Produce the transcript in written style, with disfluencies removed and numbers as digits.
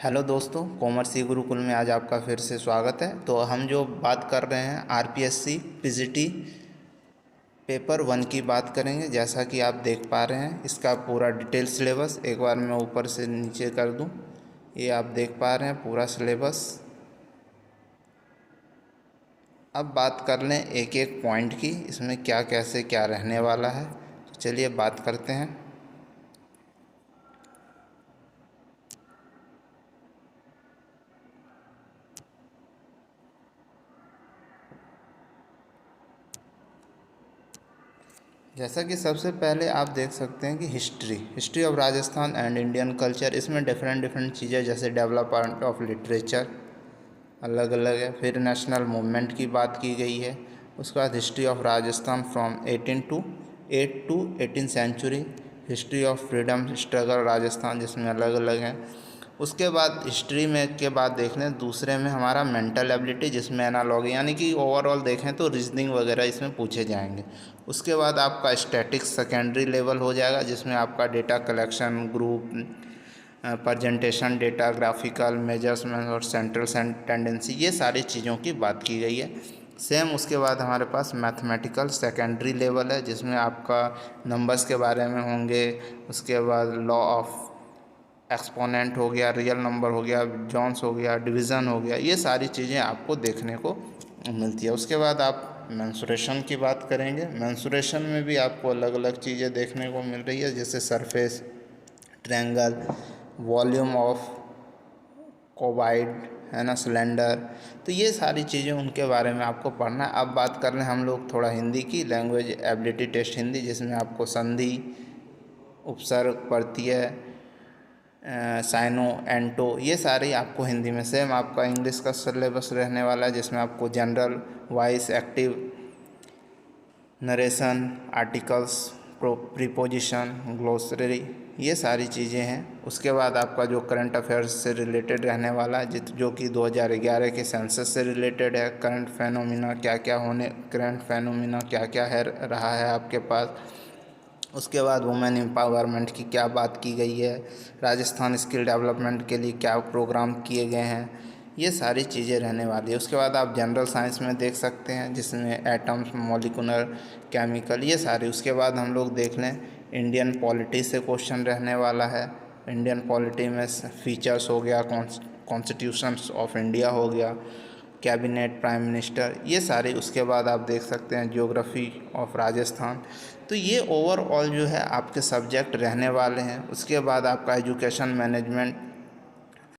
Hello दोस्तों, commerce ई गुरुकुल में आज आपका फिर से स्वागत है। तो हम जो बात कर रहे हैं आरपीएससी पीजीटी पेपर 1 की बात करेंगे। जैसा कि आप देख पा रहे हैं, इसका पूरा डिटेल सिलेबस एक बार मैं ऊपर से नीचे कर दूं। ये आप देख पा रहे हैं पूरा सिलेबस। अब बात कर लें एक एक पॉइंट की, इसमें क्या कैसे क्या रहने वाला है। तो चलिए बात करते हैं। जैसा कि सबसे पहले आप देख सकते हैं कि history of Rajasthan and Indian culture. इसमें डिफरेंट डिफरेंट चीज़ें जैसे डेवलपमेंट ऑफ लिटरेचर अलग अलग है। फिर नेशनल मूवमेंट की बात की गई है। उसके बाद history of Rajasthan from 8 to 18 century, history of freedom struggle Rajasthan, जिसमें अलग अलग हैं। उसके बाद हिस्ट्री में के बाद देख लें दूसरे में हमारा मेंटल एबिलिटी, जिसमें एनालॉगी यानी कि ओवरऑल देखें तो रीजनिंग वगैरह इसमें पूछे जाएंगे। उसके बाद आपका स्टैटिक्स सेकेंडरी लेवल हो जाएगा, जिसमें आपका data collection, group presentation, data, graphical measurement और सेंट्रल टेंडेंसी, ये सारी चीज़ों की बात की गई है। सेम उसके बाद हमारे पास मैथमेटिकल सेकेंडरी लेवल है, जिसमें आपका नंबर्स के बारे में होंगे। उसके बाद लॉ ऑफ एक्सपोनेंट हो गया, रियल नंबर हो गया, जॉन्स हो गया, डिवीज़न हो गया, ये सारी चीज़ें आपको देखने को मिलती है। उसके बाद आप मेंसुरेशन की बात करेंगे। मेंसुरेशन में भी आपको अलग अलग चीज़ें देखने को मिल रही है, जैसे सरफेस, ट्रायंगल, वॉल्यूम ऑफ कोबाइड, है ना, सिलेंडर। तो ये सारी चीज़ें उनके बारे में आपको पढ़ना है। अब बात कर लें हम लोग थोड़ा हिंदी की, लैंग्वेज एबिलिटी टेस्ट हिंदी, जिसमें आपको संधि, उपसर्ग, प्रत्यय, साइनो, एंटो, ये सारी आपको हिंदी में। सेम आपका इंग्लिश का सिलेबस रहने वाला है, जिसमें आपको general, voice, active, narration, articles, preposition, glossary, ये सारी चीज़ें हैं। उसके बाद आपका जो करंट अफेयर्स से रिलेटेड रहने वाला है, जो कि 2011 के सेंसस से रिलेटेड है। करंट फेनोमिना क्या क्या है रहा है आपके पास। उसके बाद वुमेन एम्पावरमेंट की क्या बात की गई है, राजस्थान स्किल डेवलपमेंट के लिए क्या प्रोग्राम किए गए हैं, ये सारी चीज़ें रहने वाली है। उसके बाद आप जनरल साइंस में देख सकते हैं, जिसमें एटम्स, मॉलिकुलर, केमिकल, ये सारी। उसके बाद हम लोग देख लें इंडियन पॉलिटी से क्वेश्चन रहने वाला है। इंडियन पॉलिटी में फीचर्स हो गया, कॉन्स्टिट्यूशंस ऑफ इंडिया हो गया, कैबिनेट, प्राइम मिनिस्टर, ये सारे। उसके बाद आप देख सकते हैं ज्योग्राफी ऑफ राजस्थान। तो ये ओवरऑल जो है आपके सब्जेक्ट रहने वाले हैं। उसके बाद आपका एजुकेशन मैनेजमेंट